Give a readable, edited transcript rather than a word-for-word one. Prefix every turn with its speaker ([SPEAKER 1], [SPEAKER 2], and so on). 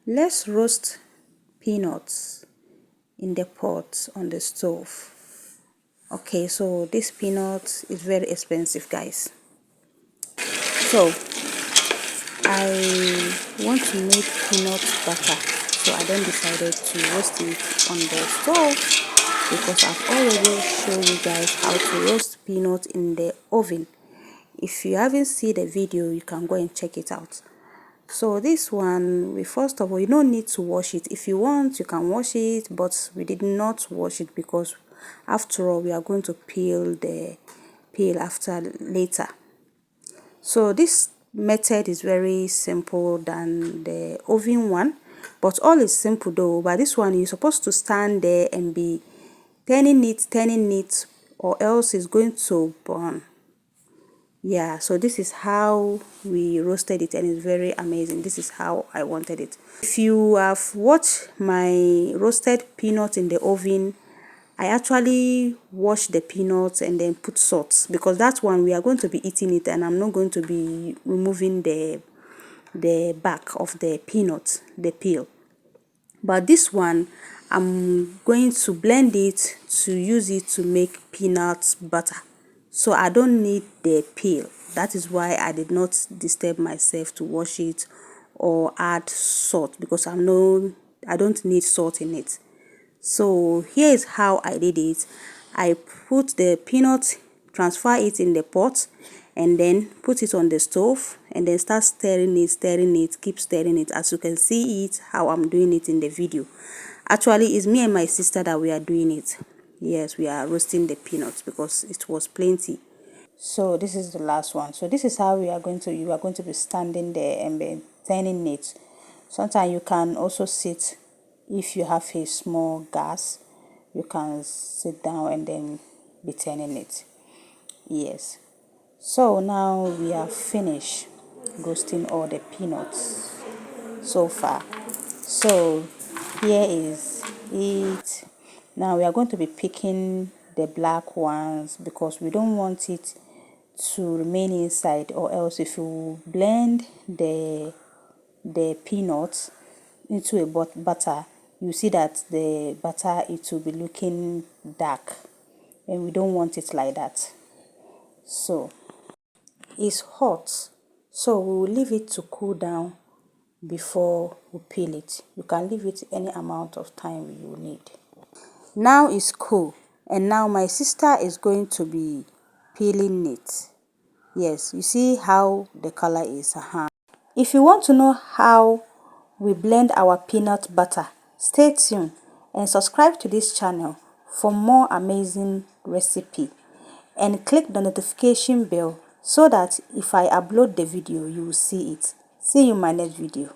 [SPEAKER 1] Let's roast peanuts in the pot on the stove. Okay, so this peanut is very expensive, guys. So I want to make peanut butter, so I then decided to roast it on the stove because I've already shown you guys how to roast peanut in the oven. If you haven't seen the video, you can go and check it out. So this one, we first of all, you don't need to wash it. If you want, you can wash it, but we did not wash it because after all, we are going to peel the peel after later. So this method is very simple than the oven one, but all is simple though. But this one, you're supposed to stand there and be turning it, or else it's going to burn. Yeah, so this is how we roasted it, and it's very amazing. This is how I wanted it. If you have watched my roasted peanuts in the oven, I actually wash the peanuts and then put salt, because that one we are going to be eating it, and I'm not going to be removing the back of the peanut, the peel. But this one, I'm going to blend it to use it to make peanut butter. So I don't need the peel. That is why I did not disturb myself to wash it or add salt, because I don't need salt in it. So here is how I did it. I put the peanut, transfer it in the pot, and then put it on the stove, and then start stirring it, keep stirring it, as you can see it how I'm doing it in the video. Actually, it's me and my sister that we are doing it. Yes, we are roasting the peanuts because it was plenty. So this is the last one. So this is how you are going to be standing there and be turning it. Sometimes you can also sit. If you have a small gas, you can sit down and then be turning it. Yes. So now we are finished roasting all the peanuts so far. So here is it. Now we are going to be picking the black ones because we don't want it to remain inside, or else if you blend the peanuts into a butter, you see that the butter, it will be looking dark, and we don't want it like that. So it's hot, so we will leave it to cool down before we peel it. You can leave it any amount of time you need. Now it's cool, and now my sister is going to be peeling it. Yes, you see how the color is. If you want to know how we blend our peanut butter, stay tuned and subscribe to this channel for more amazing recipe, and click the notification bell so that if I upload the video, you will see it. See you in my next video.